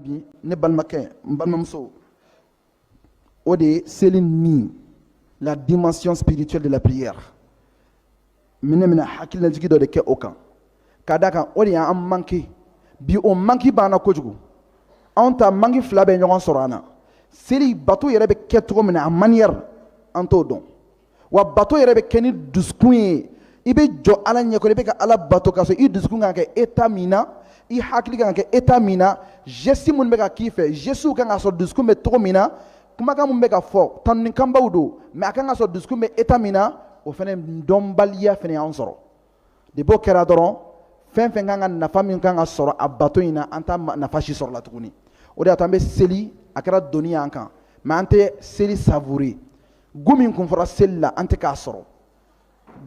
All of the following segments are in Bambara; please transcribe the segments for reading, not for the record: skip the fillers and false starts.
bi ne balmakɛ n balimamuso o de ye seli ni la dimension spirituelle de la prière minɛ mina hakililajigi dɔ de kɛ o kan ka da kan o de y'an manqué bi o manqué b'an na kojugu anw ta manqué fila bɛ ɲɔgɔn sɔrɔ an na seli bato yɛrɛ bɛ kɛ cogo min na a manière an t'o dɔn wa bato yɛrɛ bɛ kɛ ni dusukun ye i bɛ jɔ ala ɲɛkɔrɔ i bɛ ka ala bato k'a sɔrɔ i dusukun kan ka kɛ état min na i hakili kan ka kɛ état min na geste minnu bɛ ka k'i fɛ gestes kan ka sɔrɔ dusukun bɛ cogo min na kumakan min bɛ ka fɔ tanunikanbaw don mais a kan ka sɔrɔ dusukun bɛ état min na o fana dɔnbaliya fana y'an sɔrɔ de b'o kɛra dɔrɔn fɛn fɛn kan ka nafa min kan ka sɔrɔ a bato in na an t'a nafa si sɔrɔ la tuguni o de y'a to an bɛ seli a kɛra doni y'an kan mais an tɛ seli savourer gu min kun fɔra seli la an tɛ k'a sɔrɔ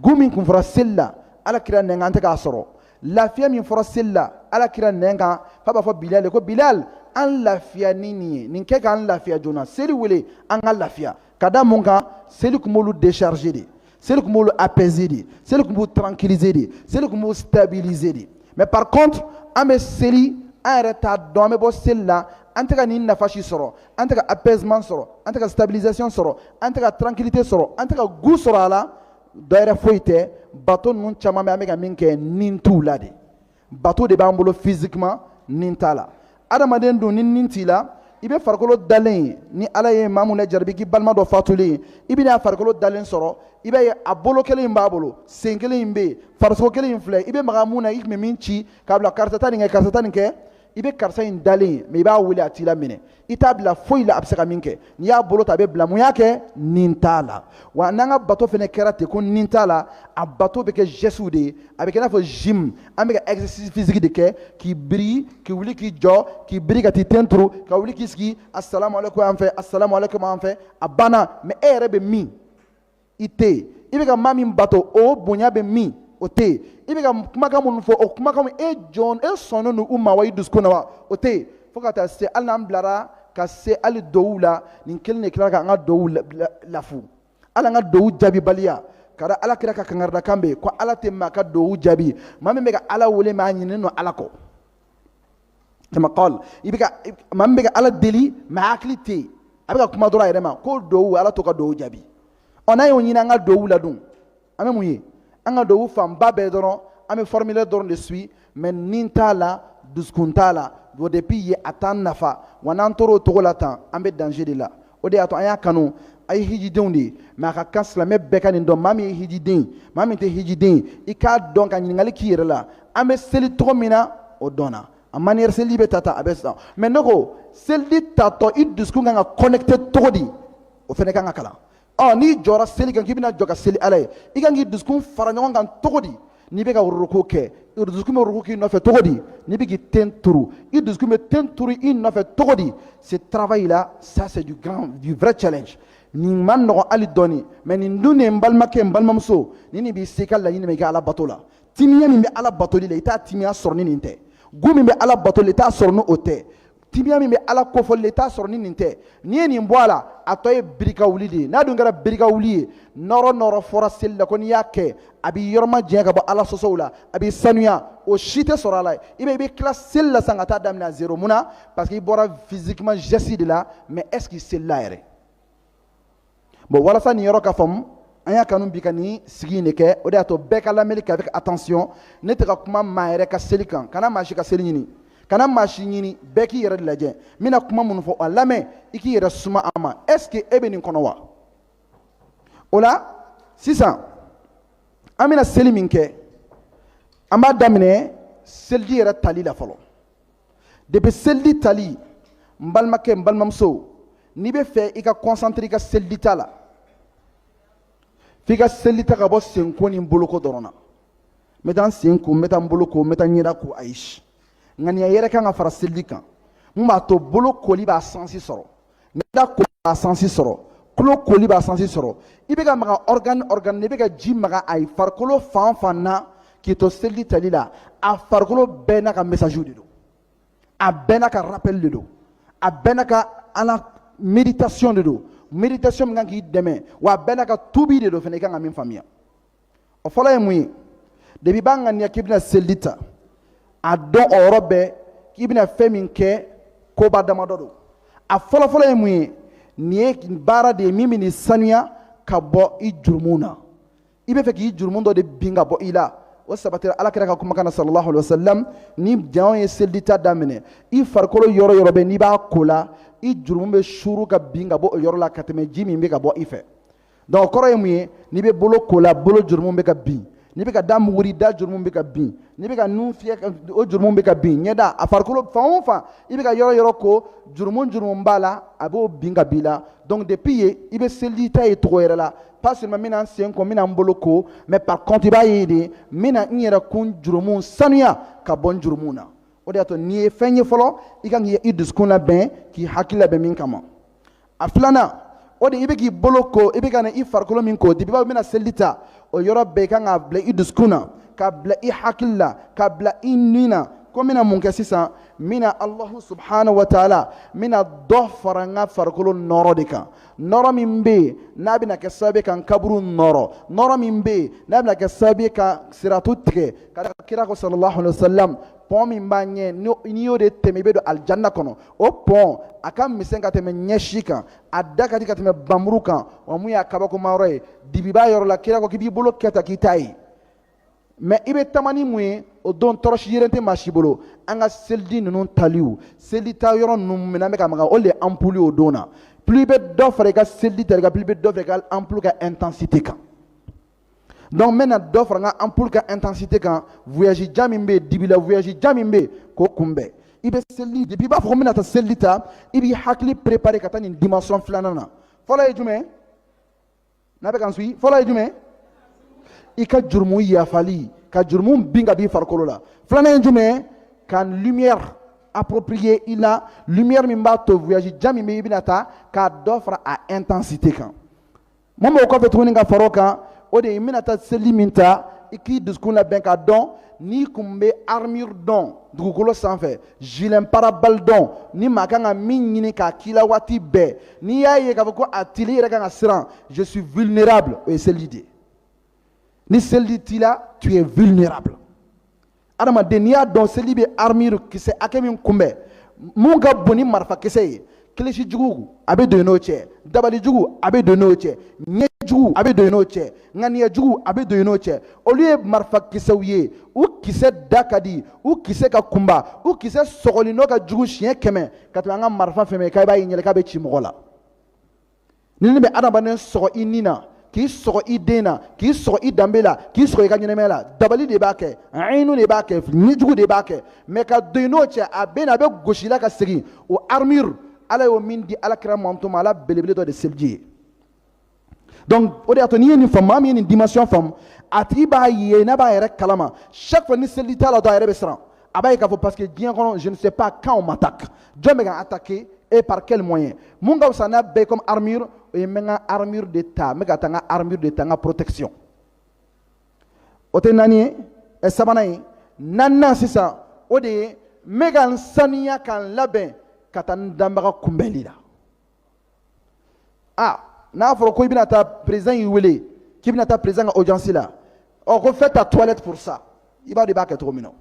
gu min kun fɔra seli la ala kira nɛn kan an tɛ k'a sɔrɔ lafiya min fɔra seli la ala kira nɛn kan fa b'a fɔ bilal ko bilal an lafiya ni nin ye nin kɛ k'an lafiya joona seli wele an ka lafiya ka da mun kan seli tun b'olu décharger de seli tun b'olu apaiser de seli tun b'u tranquilliser de seli tun b'u stabiliser de mais par contre an bɛ seli an yɛrɛ t'a dɔn an bɛ bɔ seli la an tɛ ka nin nafa si sɔrɔ an tɛ ka apaisement sɔrɔ an tɛ ka stabilisation sɔrɔ an tɛ ka tranquillité sɔrɔ an tɛ ka goût sɔrɔ a la dɔ yɛrɛ foyi tɛ bato ninnu caman bɛ an bɛ ka min kɛ nin t'u la de bato de b'an bolo physiquement nin t'a la adamaden dun ni nin t'i la i bɛ farikolo dalen ye ni ala ye maa mun lajarabi k'i balima dɔ fatulen ye i bɛ n'a farikolo dalen sɔrɔ i b'a ye a bolo kelen in b'a bolo sen kelen in bɛ yen farisogo kelen in filɛ i bɛ maga mun na i tun bɛ min ci k'a bila karisa ta nin kɛ karisa ta nin kɛ i bɛ karisa in dalen ye mais i b'a wele a t'i la minɛ i t'a bila foyi la a bɛ se ka min kɛ n'i y'a bolo ta a bɛ bila mun y'a kɛ nin t'a la wa n'an ka bato fana kɛra ten ko nin t'a la a bato bɛ kɛ gestes de ye a bɛ kɛ i n'a fɔ gym an bɛ ka exercice physique de kɛ k'i biri k'i wuli k'i jɔ k'i biri ka t'i ten turu ka wuli k'i sigi asalamualeykum an fɛ asalamualeykum an fɛ a banna mais e yɛrɛ bɛ min i tɛ yen i bɛ ka maa min bato o bonya bɛ min o tɛ yen i bɛ ka kumakan minnu fɔ o kumakan e jɔn e sɔnnen don u ma wa i dusukun na wa o tɛ yen fo ka taa se hali n'an bilara ka se hali dɔww la nin kelen de kɛra k'an ka dɔww lafu hali an ka dɔww jaabibaliya ka da ala kira ka kangaridakan bɛ yen ko ala tɛ maa ka dɔww jaabi maa min bɛ ka ala wele maa ɲininen don ala kɔ kama kɔl i bɛ ka maa min bɛ ka ala deli maa hakili tɛ yen a bɛ ka kuma dɔrɔn a yɛrɛ ma ko dɔww ala t'o ka dɔww jaabi ɔ n'a y'o ɲini an ka dɔww la dun an bɛ mun ye an ka dɔww fanba bɛɛ dɔrɔn an bɛ formulaire dɔrɔn de suit mais nin t'a la dusukun t'a la o depuis ye a t'an nafa wa n'an tora o cogo la tan an bɛ danger de la o de y'a to an y'a kanu a ye hijidenw de ye mais a ka kan silamɛ bɛɛ ka nin dɔn maa min ye hijiden maa min tɛ hijiden i k'a dɔn ka ɲininkali k'i yɛrɛ la an bɛ seli cogo min na o dɔnna a manière seli bɛ ta a bɛ sisan mais ne ko seli tatɔ i dusukun kan ka connecté cogo di o fana kan ka kalan n'i jɔra seli kan k'i bɛna jɔ ka seli ala ye i kan k'i dusukun fara ɲɔgɔn kan cogo di n'i bɛ ka ruku kɛ i dusukun bɛ ruku k'i nɔfɛ cogo di n'i bɛ k'i ten turu i dusukun bɛ ten turu i nɔfɛ cogo di ce travail là ça c'est du vrai challenge nin ma nɔgɔn hali dɔɔni mais nin dun de ye n balimakɛ n balimamuso ni nin b'i se i ka laɲini ma i ka ala bato la timiya min bɛ ala batoli la i t'a timiya sɔrɔ ni nin tɛ gu min bɛ ala batoli la i t'a sɔrɔ ni o tɛ timiya min bɛ ala kofɔli la i t'a sɔrɔ ni nin tɛ n'i ye nin bɔ a la a tɔ ye birika wuli de ye n'a dun kɛra birika wuli ye nɔrɔ fɔra seli la ko n'i y'a kɛ a b'i yɔrɔma jɛn ka bɔ ala sɔsɔw la a b'i sanuya o si tɛ sɔrɔ a la i bɛ tila seli la san ka taa daminɛ zéro mun na parce que i bɔra physiquement geste de la mais est ce que seli la yɛrɛ bon walasa nin yɔrɔ ka faamu an y'a kanu bi ka nin sigi in de kɛ o de y'a to bɛɛ ka lamɛnni kɛ avec attention ne tɛ ka kuma maa yɛrɛ ka seli kan kana maa si ka seli ɲini kana maa si ɲini bɛɛ k'i yɛrɛ de lajɛ n bɛna kuma minnu fɔ a lamɛn i k'i yɛrɛ suma a ma est ce que e bɛ nin kɔnɔ wa o la sisan an bɛna seli min kɛ an b'a daminɛ seliji yɛrɛ tali la fɔlɔ depuis seliji tali n balimakɛ n balimamuso n'i bɛ fɛ i ka concentrer i ka seliji ta la f'i ka seliji ta ka bɔ senko ni boloko dɔrɔn na n bɛ taa n sen ko n bɛ taa n bolo ko n bɛ taa n ɲɛda ko ayi ŋaniya yɛrɛ kan ka fara seliji kan mun b'a to bolo koli b'a sansi sɔrɔ ɲɛda koli b'a sansi sɔrɔ tulo koli b'a sansi sɔrɔ i bɛ ka maga organe i bɛ ka ji maga a ye farikolo fan fan na k'i to seliji tali la a farikolo bɛɛ n'a ka message de don a bɛɛ n'a ka rappel de don a bɛɛ n'a ka ala méditation de don méditation min kan k'i dɛmɛ wa a bɛɛ n'a ka tubi de don fana i kan ka min faamuya o fɔlɔ ye mun ye depuis b'a ŋaniya k'i bɛna seliji ta a dɔn o yɔrɔ bɛɛ k'i bɛna fɛn min kɛ koba damadɔ don a fɔlɔfɔlɔ ye mun ye nin ye baara de ye min bɛ nin sanuya ka bɔ i jurumu na i bɛ fɛ k'i jurumu dɔ de bin ka bɔ i la o sabatira alakira ka kumakan na sallallahu alaihi wasallam ni jɔn ye selita daminɛ i farikolo yɔrɔ yɔrɔ bɛ n'i b'a ko la i jurumu bɛ suru ka bin ka bɔ o yɔrɔ la ka tɛmɛ ji min bɛ ka bɔ i fɛ donc o kɔrɔ ye mun ye n'i bɛ bolo ko la bolo jurumu bɛ ka bin n'i bɛ ka da muguri da jurumu bɛ ka bin n'i bɛ ka nun fiyɛ o jurumu bɛ ka bin ɲɛda a farikolo fan o fan i bɛ ka yɔrɔ yɔrɔ ko jurumu b'a la a b'o bin ka b'i la donc depuis yen i bɛ selita ye cogo yɛrɛ la pas seulement mina n sen ko mina n bolo ko mais par contre i b'a ye de mina n yɛrɛ kun jurumu sanuya ka bɔ n jurumu na o de y'a to n'i ye fɛn ye fɔlɔ i kan k'i dusukun labɛn k'i hakili labɛn min kama a filanan o de i bɛ k'i bolo ko i bɛ ka na i farikolo min ko depuis i bɛna seli ta o yɔrɔ bɛɛ i kan k'a bila i dusukun na k'a bila i hakili la k'a bila i nin na ko n bɛna mun kɛ sisan n bɛna Alahu subhanahu wa taala n bɛna dɔ fara n ka farikolo nɔrɔ de kan nɔrɔ min bɛ yen n'a bɛna kɛ sababu ye ka n kaburu nɔrɔ nɔrɔ min bɛ yen n'a bɛna kɛ sababu ye ka siratu tigɛ ka kira ko sallallahu alaihi wa sallam pɔn min b'a ɲɛ n'i y'o de tɛmɛ i bɛ don alijanna kɔnɔ o pɔn a ka misɛn ka tɛmɛ ɲɛsi kan a da ka di ka tɛmɛ banburu kan wa mun y'a kabakoma yɔrɔ ye dibi b'a yɔrɔ la kira ko k'i b'i bolo kɛ tan k'i ta ye mais i bɛ taama ni mun ye o don tɔrɔsi yeren tɛ maa si bolo an ka seliji ninnu taliw seli ta yɔrɔ ninnu minɛn bɛ ka maga o de ye ampuli o don na plus i bɛ dɔ fara i ka seliji tali kan plus i bɛ dɔ fara i ka ampuli ka intensité kan donc n bɛna dɔ fara n ka ampuli ka intensité kan voyage jan min bɛ yen dibi la voyage jan min bɛ yen k'o kunbɛn i bɛ seliji depuis i b'a fɔ ko n bɛna taa seliji ta i b'i hakili préparer ka taa nin dimension filanan na fɔlɔ ye jumɛn n'a bɛ ka n suit fɔlɔ ye jumɛn i ka jurumu yafali ka jurumu bin ka b'i farikolo la filanan ye jumɛn ka lumière appropriée i la lumière min b'a to voyage jan min bɛ i bɛna taa k'a dɔ fara a intensité kan mun b'o kɔfɛ tuguni ka fara o kan o de ye n bɛna taa seli min ta i k'i dusukun labɛn k'a dɔn n'i kun bɛ armure dɔn dugukolo sanfɛ gilet pare-balles dɔn ni maa kan ka min ɲini k'a k'i la waati bɛɛ n'i y'a ye k'a fɔ ko a tili yɛrɛ kan ka siran je suis vulnérable o ye seli de ye ni seli t'i la tu es vulnérable adamaden n'i y'a dɔn seli bɛ armure kisɛ hakɛ min kunbɛn mun ka bon ni marifa kisɛ ye kilisi jugu a bɛ don i n'o cɛ dabali jugu a bɛ don i n'o cɛ ɲɛ jugu a bɛ don i n'o cɛ ŋaniya jugu a bɛ don i n'o cɛ olu ye marifa kisɛw ye u kisɛ da ka di u kisɛ ka kunba u kisɛ sɔgɔli n'o ka jugu siɲɛ 100 ka tɛmɛ an ka marifa fɛn fɛn k'a b'a ye ɲɛlɛ k'a bɛ ci mɔgɔ la ni ne bɛ adamaden sɔgɔ i nin na k'i sɔgɔ i den na k'i sɔgɔ i danbe la k'i sɔgɔ i ka ɲɛnɛmaya la dabali de b'a kɛ ayinu de b'a kɛ ɲɛjugu de b'a kɛ mais ka don i n'o cɛ a bɛ na a bɛ gosi la ka segin o armure ala y'o min di alakira mamutu ma ala belebele dɔ de seliji ye donc o de y'a to n'i ye nin faamu maa min ye nin dimension faamu a tigi b'a ye n'a b'a yɛrɛ kalama chaque fois ni seliji t'a la dɔrɔn a yɛrɛ bɛ siran a b'a ye k'a fɔ parce que diɲɛ kɔnɔ je ne sais pas quand on m'attaque jɔn bɛ ka attaquer et par quel moyen mun ka fisa n'a bɛɛ ye comme armure o ye n bɛ n ka armure de ta n bɛ ka taa n ka armure de ta n ka protection o tɛ naani ye sabanan ye naaninan sisan o de ye n bɛ ka n sanuya ka n labɛn ka taa n danbaga kunbɛnli la n'a fɔra ko i bɛna taa président y'i wele k'i bɛna taa président ka audience la ko fais ta toilette pour ça i b'a dɔn i b'a kɛ cogo min na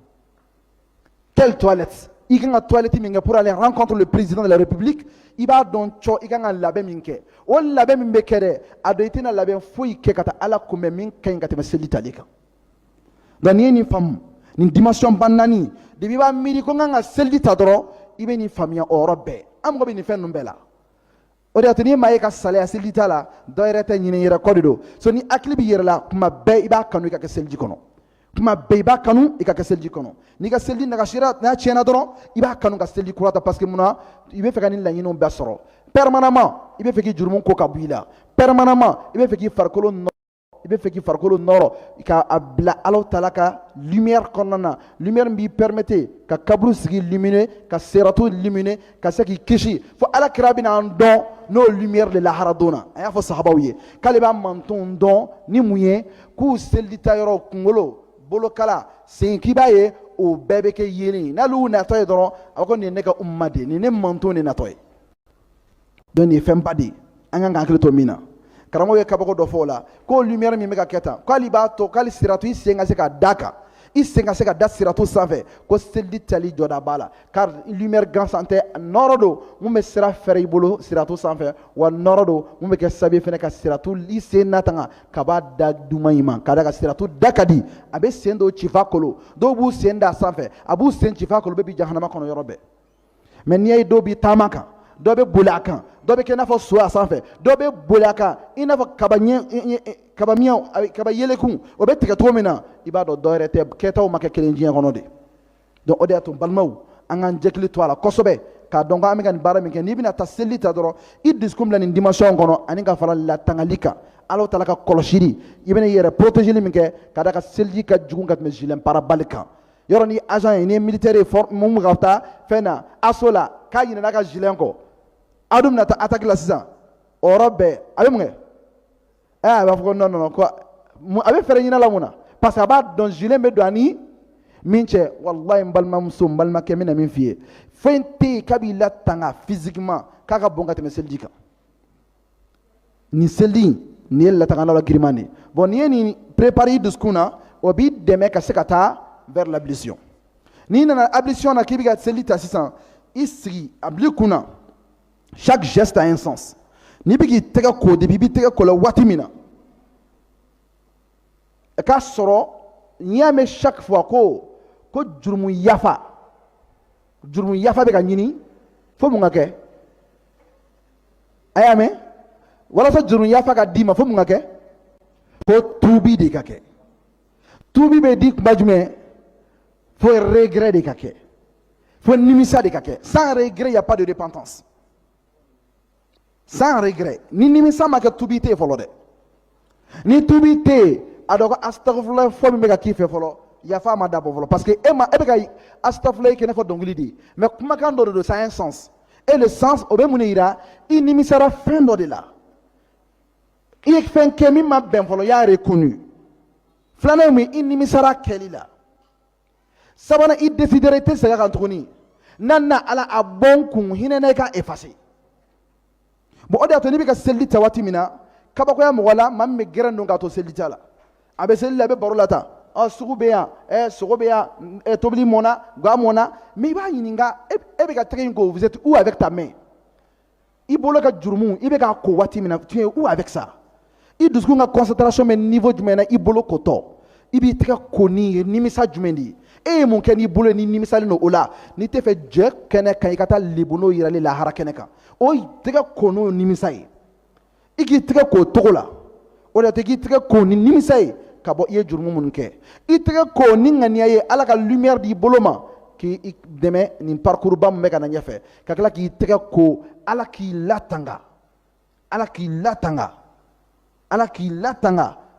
quelle toilette i kan ka toilette min kɛ pour aller rencontrer le président de la république i b'a dɔn cɔ i kan ka labɛn min kɛ o labɛn min bɛ kɛ dɛ a dɔn i tɛna labɛn foyi kɛ ka taa ala kunbɛn min ka ɲi ka tɛmɛ seli tali kan donc n'i ye nin faamu nin dimension ba naani depuis i b'a miiri ko n kan ka seli ta dɔrɔn i bɛ nin faamuya o yɔrɔ bɛɛ an mago bɛ nin fɛn ninnu bɛɛ la o de y'a to n'i maa ye ka salaya seli t'a la dɔ yɛrɛ tɛ ɲinɛ yɛrɛ kɔ de don so ni hakili bɛ yɛrɛ la kuma bɛɛ i b'a kanu i ka kɛ seliji kɔnɔ kuma bɛɛ i b'a kanu i ka kɛ seliji kɔnɔ n'i ka seliji nagasira n'a tiɲɛna dɔrɔn i b'a kanu ka seliji kura ta parce que munna i bɛ fɛ ka nin laɲiniw bɛɛ sɔrɔ permanemment i bɛ fɛ k'i jurumu ko ka bɔ i la permanemment i bɛ fɛ k'i farikolo nɔrɔ k'a bila Alahu Taala ka lumière kɔnɔna na lumière min b'i permettre ka kaburu sigi luminer ka seratu luminer ka se k'i kisi fo alakira bɛna an dɔn n'o lumière de lahara don na a y'a fɔ sahabaw ye k'ale b'a mantonw dɔn ni mun ye k'u selita yɔrɔ kunkolo bolokala sen k'i b'a ye o bɛɛ bɛ kɛ yeelen n'ale y'u natɔ ye dɔrɔn a b'a fɔ nin ye ne ka umma de nin ye ne manton de natɔ ye donc nin ye fɛnba de ye an kan ka hakili to min na karamɔgɔ ye kabako dɔ fɔ o la ko lumière min bɛ ka kɛ tan k'ale b'a to k'ale siratu i sen ka se ka da kan i sen ka se ka da siratu sanfɛ ko seli tali jɔda b'a la car lumière gansan tɛ nɔrɔ don mun bɛ sira fɛrɛ i bolo siratu sanfɛ wa nɔrɔ don mun bɛ kɛ sababu fɛnɛ ka siratu i sen natanga ka b'a da duman in ma ka da ka siratu da ka di a bɛ sen dɔw ci fa kolo dɔw b'u sen da sanfɛ a b'u sen ci fa kolo bɛɛ bi jahanama kɔnɔ yɔrɔ bɛɛ mais n'i y'a ye dɔw b'i taama kan dɔw bɛ boli a kan dɔw bɛ kɛ i n'a fɔ so a sanfɛ dɔw bɛ boli a kan i n'a fɔ kaba yelekun o bɛ tigɛ cogo min na i b'a dɔn dɔ yɛrɛ tɛ kɛtaw ma kɛ kelen diɲɛ kɔnɔ de donc o de y'a to balimaw an k'an jɛkili to a la kosɛbɛ k'a dɔn ko an bɛ ka nin baara min kɛ n'i bɛna taa seli ta dɔrɔn i dusukun bila nin dimension kɔnɔ ani ka fara latangali kan Ala Taala ka kɔlɔsili i bɛna i yɛrɛ protégeli min kɛ ka da ka seliji ka jugu ka tɛmɛ gilet pare-balles kan yɔrɔ ni agent ye ni militaire ye mun bɛ ka taa fɛn na aso la k'a ɲinɛna ka gilet kɔ aw dun bɛna taa attaque la sisan o yɔrɔ bɛɛ a bɛ mun kɛ a b'a fɔ ko non ko a bɛ fɛɛrɛ ɲini la mun na parce que a b'a dɔn gilet bɛ don ani min cɛ walahi n balimamuso n balimakɛ n bɛna min f'i ye fɛn tɛ yen k'a b'i latanga physiquement k'a ka bon ka tɛmɛ seliji kan nin seli nin ye latanga la giriman de bon n'i ye nin préparer i dusukun na o b'i dɛmɛ ka se ka taa vers l'ablution n'i nana ablution na k'i bɛ ka seli ta sisan i sigi a bil'i kun na chaque geste a un sens n'i bɛ k'i tɛgɛ ko depuis i b'i tɛgɛ ko la waati min na k'a sɔrɔ n'i y'a mɛn chaque fois ko jurumu yafa bɛ ka ɲini fo mun ka kɛ a y'a mɛn walasa jurumu yafa ka d'i ma fo mun ka kɛ fo tuubi de ka kɛ tuubi bɛ di kuma jumɛn fo regret de ka kɛ fo nimisa de ka kɛ sans regret il y a pas de repentance sans regret ni nimisa ma kɛ tuubi tɛ yen fɔlɔ dɛ ni tuubi tɛ yen a dɔn ko astagfirullah fɔ min bɛ ka k'i fɛ fɔlɔ yafa ma dabɔ fɔlɔ parce que e bɛ ka astagfirullah kɛ i n'a fɔ dɔnkili de ye mais kumakan dɔ de don ça a un sens et le sens o bɛ mun de yira i nimisara fɛn dɔ de la i ye fɛn kɛ min ma bɛn fɔlɔ i y'a reconnu filanan ye mun ye i nimisara kɛli la sabanan i décidera i tɛ segin a kan tuguni naaninan ala a bɔ n kun hinɛ na i ka effacer bon o de y'a to n'i bɛ ka seli ta waati min na kabakoya mɔgɔ la maa min bɛ gɛrɛn don k'a to seli ta la a bɛ seli la a bɛ baro la tan sugu bɛ yan sogo bɛ yan tobili mɔna ga mɔna mais i b'a ɲininka e bɛ ka tɛgɛ in ko vous êtes où avec ta main i bolo ka jurumu i bɛ k'a ko waati min na tu es où avec ça i dusukun ka concentration bɛ niveau jumɛn na i bolo kotɔ i b'i tɛgɛ ko ni nimisa jumɛn de ye e ye mun kɛ n'i bolo ni nimisalen don o la n'i tɛ fɛ jɛ kɛnɛ kan i ka taa lebu n'o yirali lahara kɛnɛ kan o tɛgɛ ko n'o nimisa ye i k'i tɛgɛ k'o togo la o de y'a to i k'i tɛgɛ ko ni nimisa ye ka bɔ i ye jurumu minnu kɛ i tɛgɛ ko ni ŋaniya ye ala ka lumière di i bolo ma k'i dɛmɛ nin parcours ba min bɛ ka na ɲɛfɛ ka tila k'i tɛgɛ ko ala k'i latanga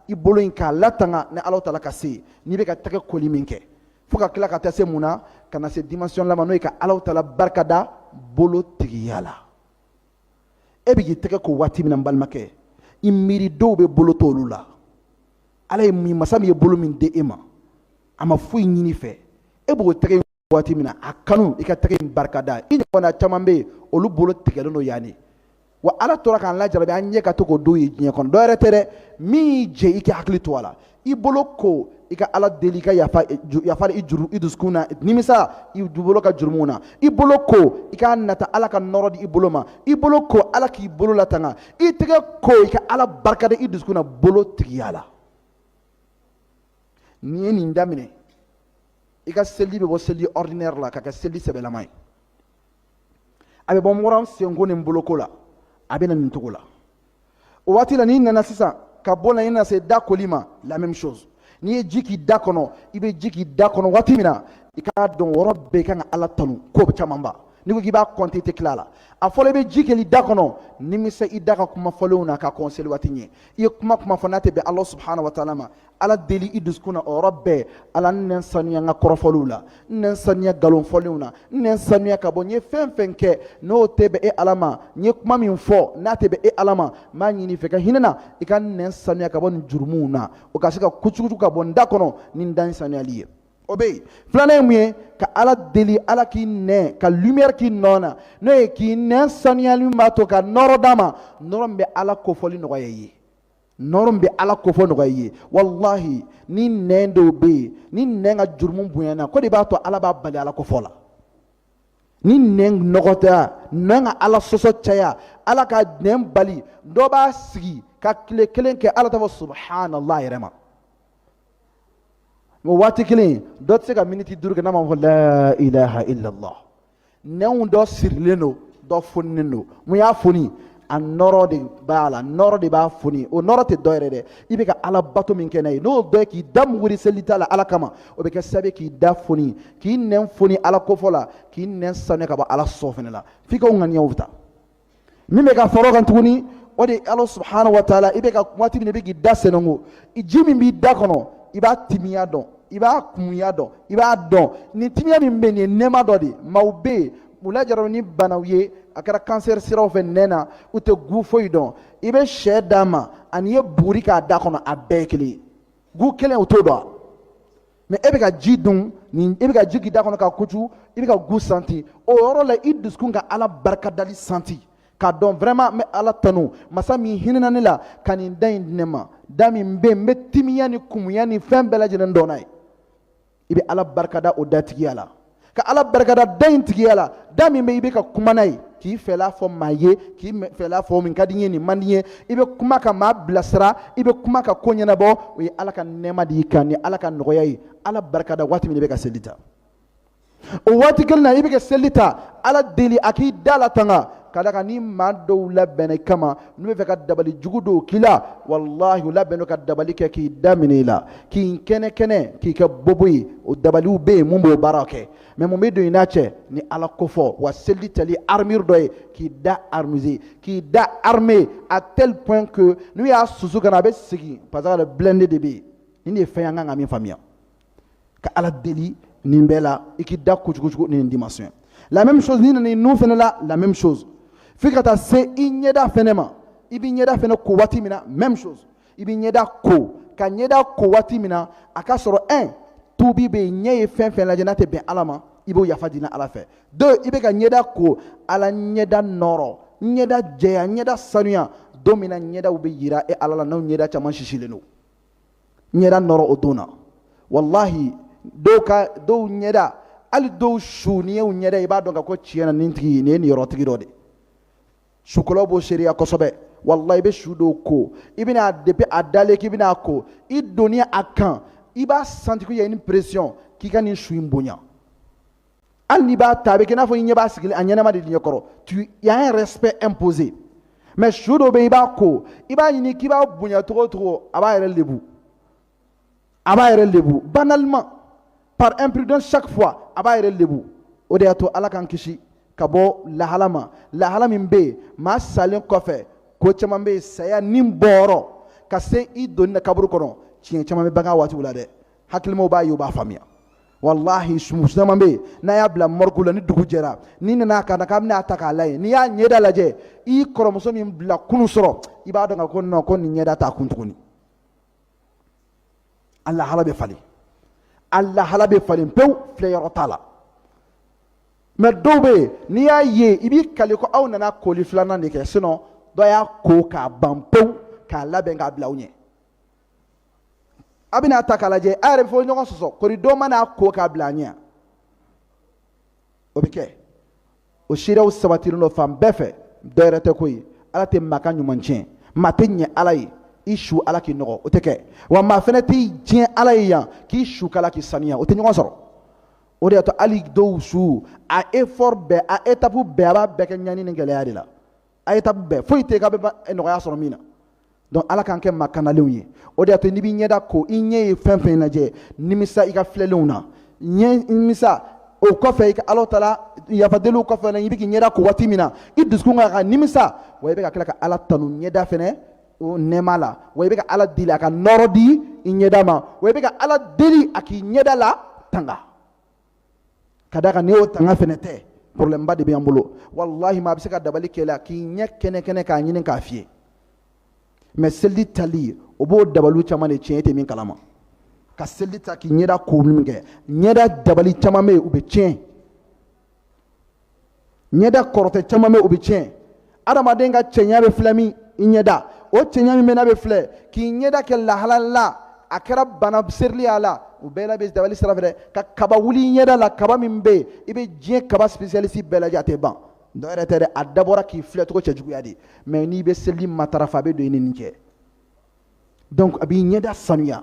i bolo in k'a latanga ni ala taala ka se n'i bɛ ka tɛgɛ koli min kɛ fo ka tila ka taa se mun na ka na se dimension laban n'o ye ka ala taala barika da bolo tigiya la e bɛ k'i tɛgɛ ko waati min na n balimakɛ i miiri dɔw bɛ bolo t'olu la ala ye masa min ye bolo min di e ma a ma foyi ɲini fɛ e b'o tɛgɛ in waati min na a kanu i ka tɛgɛ in barika da i ɲɔgɔnna caman bɛ yen olu bolo tigɛlen don yan de wa ala tora k'an lajarabi an ɲɛ ka to k'o don ye diɲɛ kɔnɔ dɔ yɛrɛ tɛ dɛ min y'i jɛ i ka hakili to a la i bolo ko i ka ala deli i ka yafa i dusukun na nimisa i bolo ka jurumu na i bolo ko i ka nata ala ka nɔrɔ di i bolo ma i bolo ko ala k'i bolo latanga i tɛgɛ ko i ka ala barika da i dusukun na bolo tigiya la n'i ye nin daminɛ i ka seli bɛ bɔ seli ordinaire la ka kɛ seli sɛbɛlama ye a bɛ bɔ mɔrɔn senko ni boloko la a bɛ na nin cogo la o waati la n'i nana sisan ka bɔ na i na se da koli ma la même chose n'i ye ji k'i da kɔnɔ i bɛ ji k'i da kɔnɔ waati min na i k'a dɔn yɔrɔ bɛɛ kan ka ala tanu ko camanba n'i ko k'i b'a compter i tɛ tila a la a fɔlɔ i bɛ ji kɛ i da kɔnɔ nimisa i da ka kuma fɔlenw na ka kɔn seli waati ɲɛ i ye kuma fɔ n'a tɛ bɛn ala subhanahu wa taala ma ala deli i dusukun na o yɔrɔ bɛɛ ala n nɛ sanuya n ka kɔrɔfɔliw la n nɛ sanuya nkalonfɔlenw na n nɛ sanuya ka bɔ n ye fɛn fɛn kɛ n'o tɛ bɛn e ala ma n ye kuma min fɔ n'a tɛ bɛn e ala ma n b'a ɲini fɛ ka hinɛ na i ka n nɛ sanuya ka bɔ nin jurumuw na o ka se ka kucukucu ka bɔ n da kɔnɔ ni n da in sanuyali ye o bɛ yen filanan ye mun ye ka ala deli ala k'i nɛ ka lumière k'i nɔ na n'o ye k'i nɛ sanuyali b'a to ka nɔrɔ d'a ma nɔrɔ min bɛ ala kofɔli nɔgɔya i ye noron be ala ko fo no gaye wallahi ni nendo be ni nenga jurmum buyana ko de ba to ala ba bali ala ko fola ni neng nogota nanga ala soso chaya ala ka nem bali do ba sigi ka kelen ke ala ta subhanallah yarema mo wati kelen dot se ka minute durga na ma la ilaha illa allah neun do sirleno do fonneno mo ya foni an noro de bala noro de ba foni o noro te doyre de ibe ka ala bato min kenay no do ki dam wuri selita la ala kama o be ka sabe ki da foni ki nen foni ala ko fola ki nen sane ka ba ala sofene la fika ngani yawta mime ka foro kan tuni o de Allah subhanahu wa ta'ala ibe ka wati bi ne be ki da senongo i jimi bi da kono iba timiya don iba kumuya don iba don ni timiya min be ni nema do de mawbe mula jaroni banawye akara cancer siraw fe nena ute gu foy don ibe shedama aniye buri ka da kono abekli gu kelen uto do mais ebe ka jidun ni ebe ka jigi da kono ka kutu ebe ka gu santi o yoro la iduskun ka ala barka dali santi ka don vraiment me ala tanu masami hinna ni la kanin dain nema dami mbe timiya ni kumuya ni fembela jenen donay ibe ala barka da o datigi ala ka ala barkada dain tigiyala dami me ibe ka kumanai ki fela fo maye ki fela fo min kadinye ni mandiye ibe kuma ka ma blasra ibe kuma ka konyana bo wi ala ka nema di kan ni ala ka nogoyai ala barkada wati min ibe ka selita o wati kelna ibe ka selita ala deli aki dala tanga kada ka ni ma do labene kama nu be ka dabali jugudo kila wallahi labeno ka dabali ke ki daminila ki kene ki ka boboyi o dabali ube mumbo barake mais mo medo inache ni ala kofo wa selitali armure doy ki da armusé ki da armé à tel point que nous ya suzuka na be sigi parce que blende de be ni fe yanga ngami famia ka ala deli ni mbela ikida kujukujuku ni dimension la même chose ni nous fenela la même chose fikata se inyeda fenema ibi nyeda fene ko wati mina même chose ibi nyeda ko ka nyeda ko wati mina akasoro 1 tubi be nyeye fen la janate be alama ibo yafadina ala fe 2 ibe ka nyeda ko ala nyeda noro nyeda jeya nyeda sanuya domina nyeda ube yira e ala na nyeda chama shishileno nyeda noro odona wallahi do nyeda ali do shuniye nyeda ibado ka ko chiena nintigi ne ni yorotigi dode shukolo bo sharia kosobe wallahi be shudo ko ibina depe adale ki bina ko i dunia akan iba senti ko y a une pression ki kan shu imbonya al ni ba tabe kena fo nyeba sigile anyana ma de nyokoro tu y a un respect imposé mais shudo be iba ko iba ni ki ba bunya trop aba yere lebu banalement par imprudence chaque fois aba yere lebu o de ato ala kan kishi kabo lahalama mbe ma salen kofe ko chama mbe saya nimboro ka se i donna kaburu kono cien chama mbe banga wati wulade hakilmo ba yo ba famia wallahi musama mbe na ya bla morgula ni dugu jera ni na ka na kamna ataka lay ni ya nyeda laje i koromoso mi bla kunu soro ibado nga ko no ko ni nyeda ta kuntukuni Allah halabe fali pew fleyoro tala mais dobe ni ya ye ibi kaliko aw nana koli flana de ke sinon do ya ko ka bampew ka laben ga blawnye abina takalaje are fo nyoko soso korido mana ko ka blanya obike o shira o sabatiro no fam befe derete koyi ala te maka nyumanchen matenye alai ishu ala ki nogo oteke wa ma feneti jien alai ya ki shu kala ki sania o te nyoko soro o de to ali do su a effort be a étape be aba be ke nyani ngele yadila a étape be fo ite ka be no ya soro mina donc ala kan ke makana lewye o de to ni bi nyeda ko inye fenfen na je nimisa ika fleluna nye nimisa o ko fe ka Allah taala ya fadelu ko fe na yibi ki nyeda ko watimina idusku nga nimisa wa be ka kala ka ala tanu nyeda fene o nemala wa be ka ala dila ka norodi nyeda ma wa be ka ala dili aki nyeda la tanga kadaka neo tanga fenete problème ba de biambolo wallahi ma bisaka dabali kela ki nyek kene ka nyinin ka fie mais selli tali obo dabalu chama ne chete min kalama ka selli ta ki nyeda ko minge nyeda dabali chama me ube chen nyeda korote chama me ube chen adama denga chenya be flami nyeda o cɛɲa min bɛ n'a bɛ filɛ k'i ɲɛda kɛ lahala la a kɛra bana serili a la u bɛɛ la bɛ dabali sira fɛ dɛ ka kaba wuli i ɲɛda la kaba min bɛ yen i bɛ diɲɛ kaba spécialiste bɛɛ lajɛ a tɛ ban dɔ yɛrɛ tɛ dɛ a dabɔra k'i filɛ cogo cɛjuguya de mais n'i bɛ seli matarafa a bɛ don i ni nin cɛ donc a b'i ɲɛda sanuya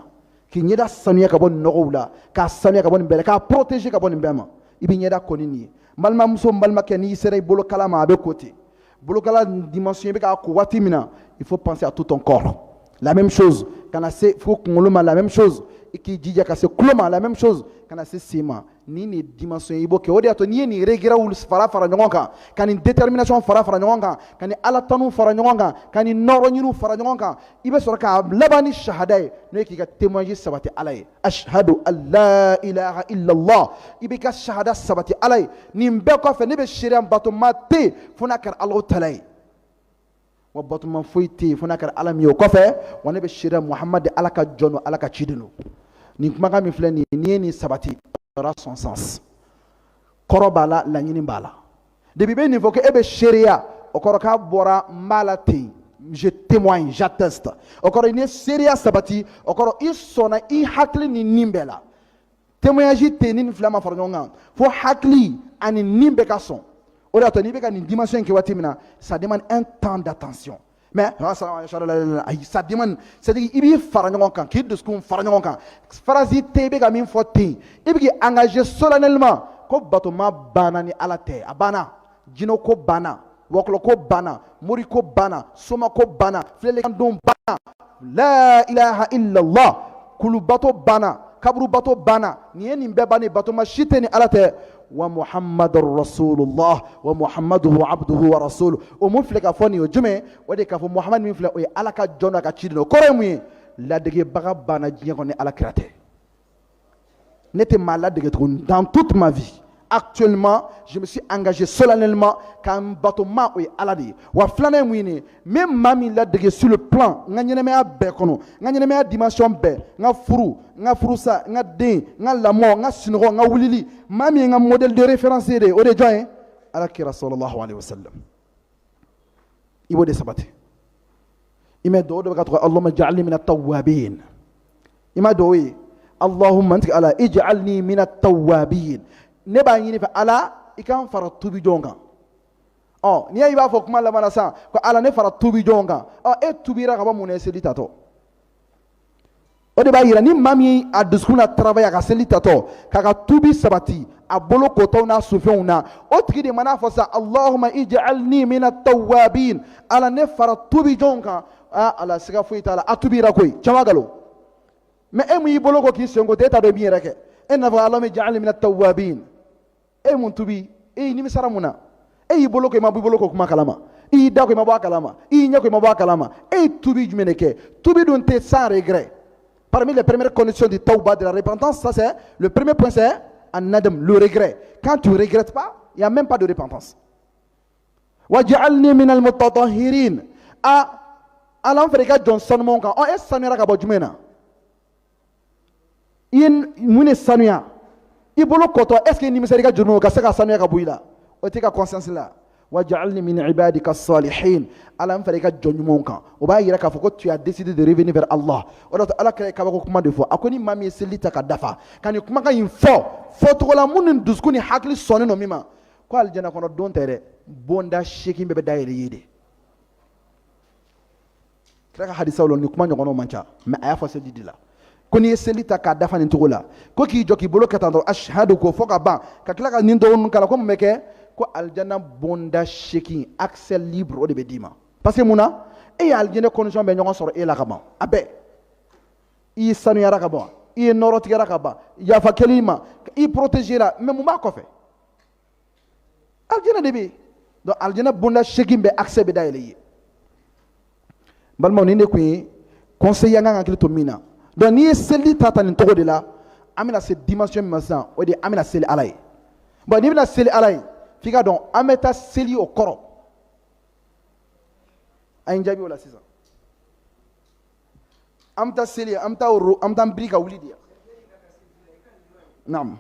k'i ɲɛda sanuya ka bɔ nɔgɔw la k'a sanuya ka bɔ nin bɛɛ la k'a protéger ka bɔ nin bɛɛ ma i b'i ɲɛda ko ni nin ye n balimamuso n balimakɛ n'i sera i bolokala ma a bɛ ko ten bolokala dimension i bɛ k'a ko waati min na il faut penser à tout ton corps la même chose kana se fo kunkolo ma la même chose i k'i jija ka se tulo ma la même chose kana se sen ma ni nin dimension i b'o kɛ o de y'a to n'i ye nin regret fara ɲɔgɔn kan ka nin détermination fara ɲɔgɔn kan ka nin ala tanu fara ɲɔgɔn kan ka nin nɔrɔ ɲiniw fara ɲɔgɔn kan i bɛ sɔrɔ k'a laban ni shahada ye n'o ye k'i ka témoignage sabati ala ye ashhadu an la ilaha illallah i b'i ka shahada sabati ala ye nin bɛɛ kɔfɛ ne bɛ seereya batoma tɛ yen fo n'a kɛra alahu taala ye wa batoma foyi tɛ yen fo n'a kɛra ala min ye o kɔfɛ wa ne bɛ seereya muhamadu ala ka jɔn don ala ka ciden don nin kumakan min filɛ nin ye n'i ye nin sabati aura son sens kɔrɔ b'a la laɲini b'a la depuis bɛ nin fɔ ko e bɛ seereya o kɔrɔ k'a bɔra n b'a la ten je témoigne j'atteste o kɔrɔ n'i ye seereya sabati o kɔrɔ i sɔnna i hakili ni nin bɛɛ la témoignage tɛ yen ni nin fila ma fara ɲɔgɔn kan fo hakili ani nin bɛɛ ka sɔn o de y'a to n'i bɛ ka nin dimension in kɛ waati min na ça demande un temps d'attention mais ça demande c'est-à-dire i b'i fara ɲɔgɔn kan k'i dusukun fara ɲɔgɔn kan phrase tɛ i bɛ ka min fɔ ten i bɛ k'i engager solennellement ko batoma banna ni ala tɛ a banna jinɛ ko banna wɔkulɔ ko banna mori ko banna soma ko banna filɛlikandon banna la ilaha illallah kulubato banna kaburubato banna nin ye nin bɛɛ bannen batoma si tɛ ni ala tɛ wa muhammadu rasulullah wa muhammaduhu abduhu wa rasuluhu o mun filɛ ka fɔ nin ye o jumɛn o de k'a fɔ muhamadu min filɛ o ye ala ka jɔn n'a ka ciden o kɔrɔ ye mun ye ladegebaga banna diɲɛ kɔnɔ ni ala kira tɛ ne tɛ maa ladege tuguni dans toute ma vie actuellement je me suis engagé solennellement k'an batoma o ye ala de ye wa filanan ye mun ye nin ye n bɛ maa min ladege sur le plan n ka ɲɛnɛmaya bɛɛ kɔnɔ n ka ɲɛnɛmaya dimension bɛɛ n ka furu n ka furusa n ka den n ka lamɔ n ka sunɔgɔ n ka wulili maa min ye n ka modèle de référence ye de o de ye jɔn ye ala kira sallallahu alaihi wa sallam i b'o de sabati i mɛ dugawu dɔ bɛ ka tɔgɔ allahumma ij'alni min at-tawwabin i ma dugawu ye allahumma ntigi ala ij'alni min at-tawwabin ne b'a ɲini fɛ ala i kan fara tubi jɔn kan n'i y'a ye i b'a fɔ kuma laban na sisan ko ala ne fara tubi jɔn kan e tubira ka bɔ mun na seli tatɔ o de b'a yira ni maa min a dusukun na travail a ka seli tatɔ k'a ka tubi sabati a bolo kotɔw n'a sufɛnw na o tigi de mana fɔ sisan allahumma ij'alni min at-tawwabin ala ne fara tubi jɔn kan ala siga foyi t'a la a tubira koyi caman galo mais e mun y'i bolo ko k'i sen ko ten e t'a dɔn min yɛrɛ kɛ e n'a fɔ allahumma ij'alni min at-tawwabin e mun tubi e y'i nimisara mun na e y'i bolo ko i ma bɔ i bolo ko kuma kalama i y'i da ko i ma bɔ a kalama i y'i ɲɛ ko i ma bɔ a kalama e ye tubi jumɛn de kɛ tubi dun tɛ sans regret parmi les premières conditions du tawba de la repentance ça c'est le premier point c'est an-nadam le regret quand tu regrettes pas il y a même pas de repentance waj'alni min al-mutatahhirin ala fɛ i ka jɔn sanumanw kan e sanuyara ka bɔ jumɛn na i ye mun de sanuya i bolo kɔtɔ est ce que nimisara i ka jurumu ka se ka sanuya ka bɔ i la o tɛ ka conscience la waj'alni min ibadika as-salihin ala fɛ i ka jɔn ɲumanw kan o b'a yira k'a fɔ ko tu as décidé de revenir vers Allah o de la ala kɛra kabako kuma de fɔ a ko ni maa min ye seli ta ka dafa ka nin kumakan in fɔ fɔcogo la mun ni dusukun ni hakili sɔnnen don min ma ko alijana kɔnɔ don tɛ dɛ bonda 8 bɛɛ bɛ dayɛlɛ i ye de kira ka hadisaw la ni kuma ɲɔgɔnnaw man ca mais a y'a fɔ seli de la ko n'i ye seli ta k'a dafa nin cogo la ko k'i jɔ k'i bolo kɛ tan dɔrɔn ashhadu ko fɔ ka ban ka tila ka nin dɔgɔninw k'a la ko mun bɛ kɛ ko alijana bonda 8 accès libre o de bɛ d'i ma parce que mun na e ye alijana condition bɛɛ ɲɔgɔn sɔrɔ e la ka ban a bɛɛ i sanuyara ka ban i ye nɔrɔ tigɛra ka ban yafa kɛli ma i protégera mais mun b'a kɔfɛ alijana de bɛ yen donc alijana bonda 8 bɛɛ accès bɛ dayɛlɛ i ye balimaw nin de tun ye conseil an ka hakili to min na donc n'i ye seli ta nin cogo de la an bɛna se dimension min ma sisan o de an bɛna seli ala ye bon n'i bɛna seli ala ye f'i ka dɔn an bɛ taa seli o kɔrɔ an ye jaabi o la sisan an bɛ taa seli an bɛ taa biri ka wuli de yan naam